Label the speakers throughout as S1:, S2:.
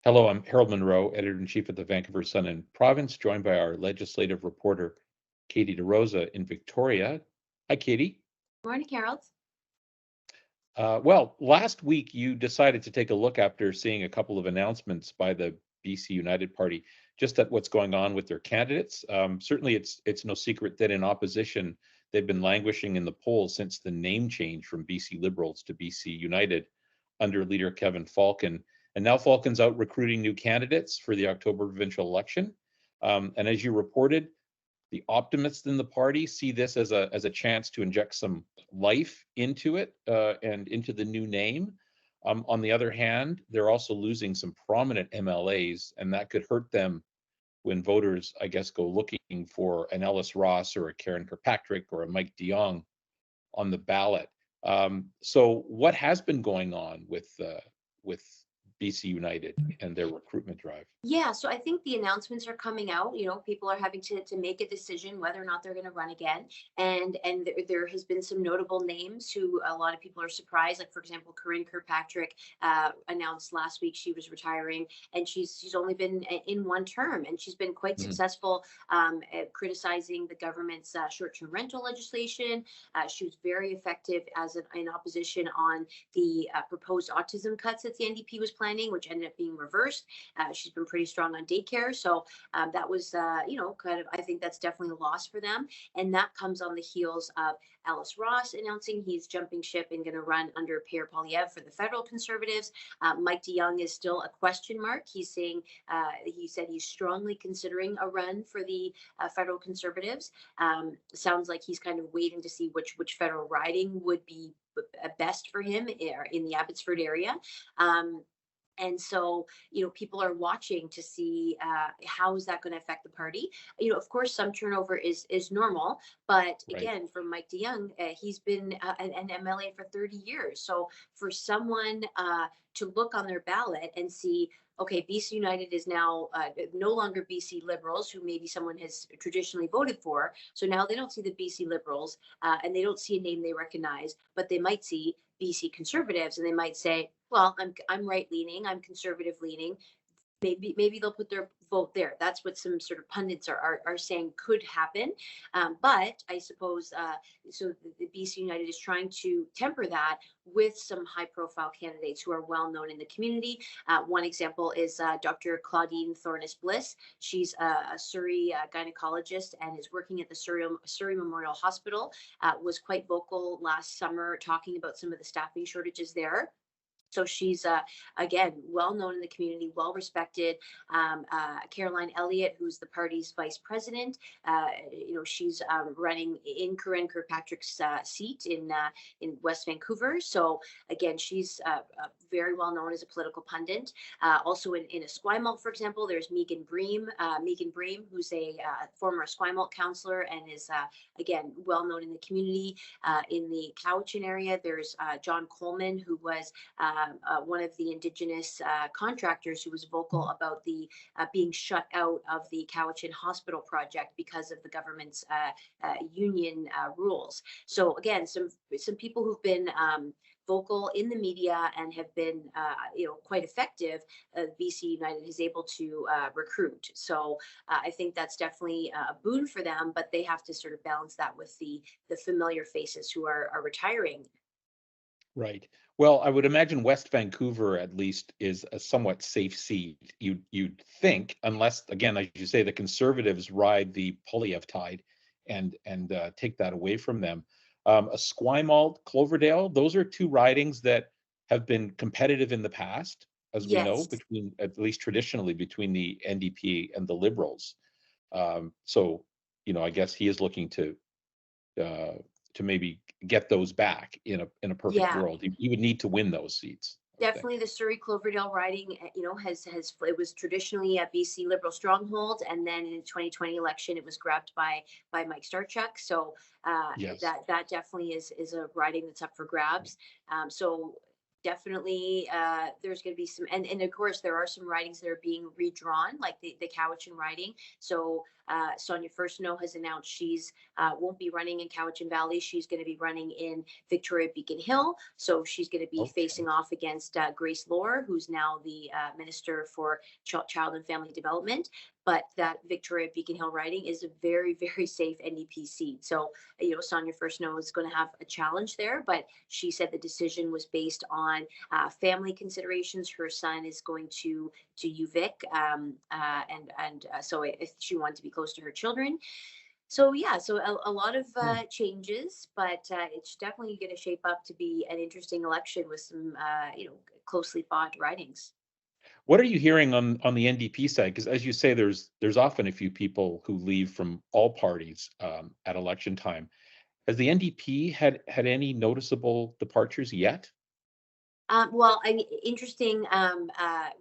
S1: Hello, I'm Harold Munro, editor-in-chief of the Vancouver Sun and Province, joined by our legislative reporter, Katie De Rosa in Victoria. Hi, Katie.
S2: Morning, Harold.
S1: Well, last week you decided to take a look after seeing a couple of announcements by the BC United Party just at what's going on with their candidates. Certainly, it's no secret that in opposition, they've been languishing in the polls since the name change from BC Liberals to BC United under leader Kevin Falcon. And now Falcon's out recruiting new candidates for the October provincial election. And as you reported, the optimists in the party see this as a chance to inject some life into it and into the new name. On the other hand, they're also losing some prominent MLAs, and that could hurt them when voters, I guess, go looking for an Ellis Ross or a Karen Kirkpatrick or a Mike DeYoung on the ballot. So, what has been going on with BC United and their recruitment drive?
S2: Yeah, so I think the announcements are coming out. People are having to make a decision whether or not they're going to run again. And there has been some notable names who a lot of people are surprised. Like, for example, Corinne Kirkpatrick announced last week she was retiring, and she's only been in one term, and she's been quite
S1: Mhm.
S2: successful at criticizing the government's short-term rental legislation. She was very effective as in opposition on the proposed autism cuts that the NDP was planning, which ended up being reversed. She's been pretty strong on daycare. So that was, kind of, I think that's definitely a loss for them. And that comes on the heels of Alice Ross announcing he's jumping ship and going to run under Pierre Poilievre for the federal Conservatives. Mike DeYoung is still a question mark. He's saying, he said he's strongly considering a run for the federal Conservatives. Sounds like he's kind of waiting to see which federal riding would be best for him in the Abbotsford area. And so, people are watching to see how is that going to affect the party. Of course, some turnover is normal, but
S1: Right.
S2: again, for Mike DeYoung, he's been an MLA for 30 years. So for someone to look on their ballot and see, okay, BC United is now no longer BC Liberals, who maybe someone has traditionally voted for. So now they don't see the BC Liberals and they don't see a name they recognize, but they might see BC Conservatives, and they might say, "Well, I'm right leaning, I'm conservative leaning. Maybe they'll put their vote there." That's what some sort of pundits are saying could happen. But I suppose so. The BC United is trying to temper that with some high profile candidates who are well known in the community. One example is Dr. Claudine Thornes Bliss. She's a Surrey gynecologist and is working at the Surrey Memorial Hospital. Was quite vocal last summer talking about some of the staffing shortages there. So she's again well known in the community, well respected. Caroline Elliott, who's the party's vice president, she's running in Corinne Kirkpatrick's seat in West Vancouver. So again, she's very well known as a political pundit. Also in Esquimalt, for example, there's Megan Bream. Megan Bream, who's a former Esquimalt councillor and is again well known in the community. In the Cowichan area, there's John Coleman, who was one of the Indigenous contractors who was vocal about the being shut out of the Cowichan Hospital project because of the government's union rules. So again, some people who've been vocal in the media and have been, quite effective. BC United is able to recruit. So I think that's definitely a boon for them, but they have to sort of balance that with the familiar faces who are retiring.
S1: Right. Well, I would imagine West Vancouver at least is a somewhat safe seat. You'd think, unless again, as you say, the Conservatives ride the Polyev tide and take that away from them. Esquimalt, Cloverdale, those are two ridings that have been competitive in the past, as we know,
S2: Yes.
S1: between at least traditionally between the NDP and the Liberals. So, I guess he is looking uh, to maybe get those back in a perfect
S2: Yeah.
S1: world. He would need to win those seats, I would think.
S2: Definitely the Surrey Cloverdale riding, has it was traditionally a BC Liberal stronghold, and then in the 2020 election, it was grabbed by Mike Starchuk. So
S1: Yes.
S2: that definitely is a riding that's up for grabs. So definitely there's going to be some, and of course there are some ridings that are being redrawn, like the Cowichan riding. So Sonia Furstenau has announced she's won't be running in Cowichan Valley. She's going to be running in Victoria Beacon Hill. So she's going to be
S1: Okay.
S2: facing off against Grace Lohr, who's now the Minister for Child and Family Development. But that Victoria Beacon Hill riding is a very, very safe NDP seat. So, Sonia Furstenau is going to have a challenge there, but she said the decision was based on family considerations. Her son is going to UVic, so if she wanted to be close to her children. So yeah, so a lot of
S1: Hmm.
S2: changes, but it's definitely going to shape up to be an interesting election with some closely fought ridings.
S1: What are you hearing on the NDP side? Because as you say, there's often a few people who leave from all parties at election time. Has the NDP had any noticeable departures yet?
S2: Well, I mean, interesting.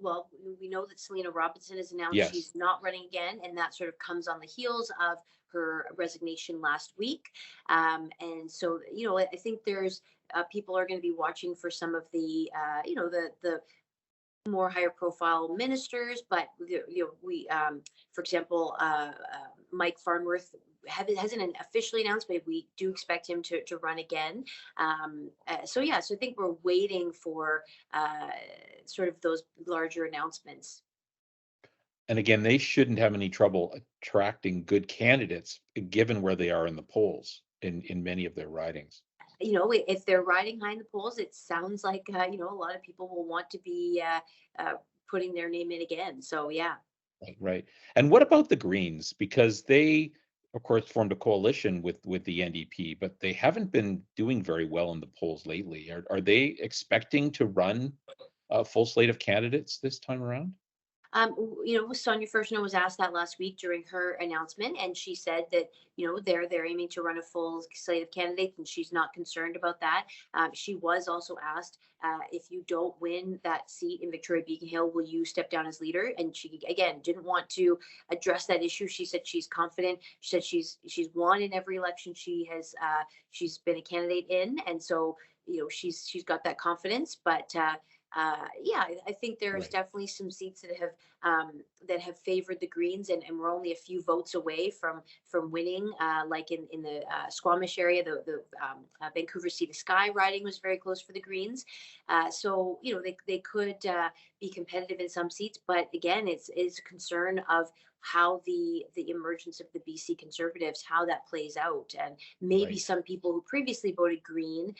S2: Well, we know that Selena Robinson has announced
S1: Yes.
S2: she's not running again, and that sort of comes on the heels of her resignation last week. And so, I think there's people are going to be watching for some of the, the more higher profile ministers, but we, for example, Mike Farnworth hasn't officially announced, but we do expect him to run again. So yeah, so I think we're waiting for sort of those larger announcements.
S1: And again, they shouldn't have any trouble attracting good candidates given where they are in the polls in many of their ridings.
S2: If they're riding high in the polls, it sounds like a lot of people will want to be putting their name in again. So yeah.
S1: Right. And what about the Greens? Because they, of course, formed a coalition with the NDP, but they haven't been doing very well in the polls lately. Are they expecting to run a full slate of candidates this time around?
S2: Sonia Furstenau was asked that last week during her announcement, and she said that they're aiming to run a full slate of candidates, and she's not concerned about that. She was also asked if you don't win that seat in Victoria Beacon Hill, will you step down as leader? And she again didn't want to address that issue. She said she's confident. She said she's won in every election she's been a candidate in, and so she's got that confidence, but. Yeah, I think there's
S1: Right.
S2: definitely some seats that have favored the Greens, and we're only a few votes away from winning. Like in the Squamish area, the Vancouver Sea to Sky riding was very close for the Greens. So they could be competitive in some seats, but again, it's a concern of how the emergence of the BC Conservatives, how that plays out, and maybe
S1: Right.
S2: some people who previously voted Green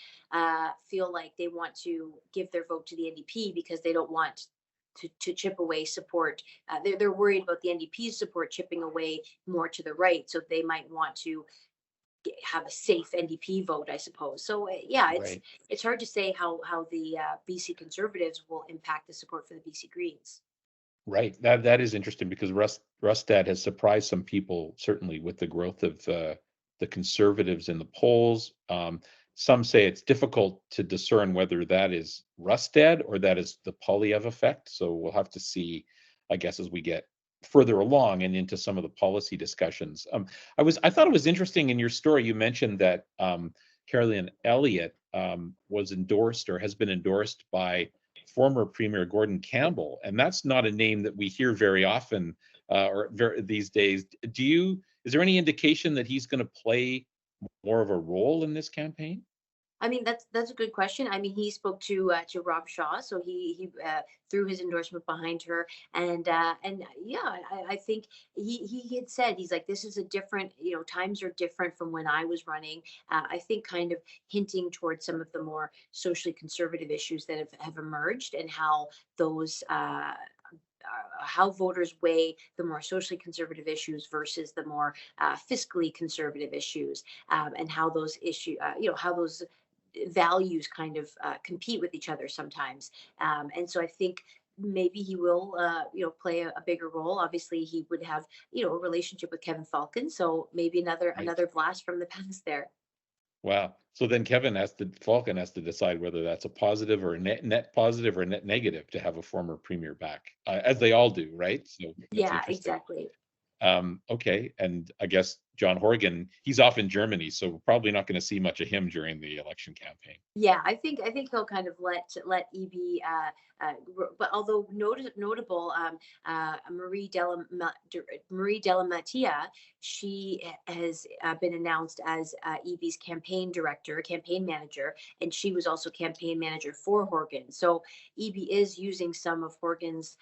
S2: feel like they want to give their vote to the NDP because they don't want to chip away support. They're worried about the NDP's support chipping away more to the right, so they might want to have a safe NDP vote, I suppose. So yeah,
S1: Right.
S2: it's hard to say how the BC Conservatives will impact the support for the BC Greens.
S1: Right. That is interesting because Rustad has surprised some people, certainly with the growth of the conservatives in the polls. Some say it's difficult to discern whether that is Rustad or that is the Polyev effect. So we'll have to see, I guess, as we get further along and into some of the policy discussions. I thought it was interesting in your story. You mentioned that Carolyn Elliott was endorsed or has been endorsed by former Premier Gordon Campbell, and that's not a name that we hear very often these days. Is there any indication that he's going to play more of a role in this campaign?
S2: I mean, that's a good question. I mean, he spoke to Rob Shaw, so he threw his endorsement behind her, and yeah, I think he had said he's like, this is a different, times are different from when I was running. I think kind of hinting towards some of the more socially conservative issues that have emerged, and how those how voters weigh the more socially conservative issues versus the more fiscally conservative issues, and how those how those values kind of compete with each other sometimes. And so I think maybe he will, play a bigger role. Obviously, he would have, a relationship with Kevin Falcon, so maybe
S1: Right.
S2: another blast from the past there.
S1: Wow. So then Falcon has to decide whether that's a positive or a net positive or a net negative to have a former premier back, as they all do, right? So that's
S2: Yeah,
S1: interesting.
S2: exactly.
S1: Okay, and I guess
S2: Yeah.
S1: John Horgan, he's off in Germany, so we're probably not going to see much of him during the election campaign.
S2: Yeah, I think he'll kind of let EB, but although notable, Marie Delamatia, she has been announced as EB's campaign director, campaign manager, and she was also campaign manager for Horgan. So EB is using some of Horgan's,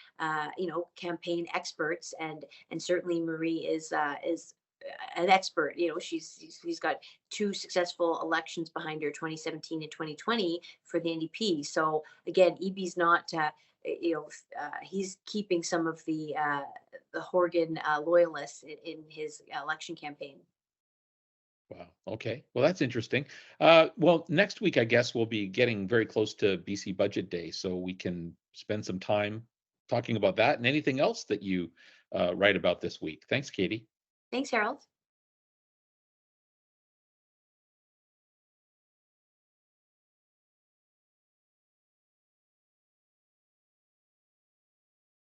S2: campaign experts, and certainly Marie is an expert. She's got two successful elections behind her, 2017 and 2020 for the NDP. So again, EB's not, he's keeping some of the Horgan loyalists in his election campaign.
S1: Wow. Okay. Well, that's interesting. Well, next week, I guess we'll be getting very close to BC Budget Day, so we can spend some time talking about that and anything else that you write about this week. Thanks, Katie.
S2: Thanks, Harold.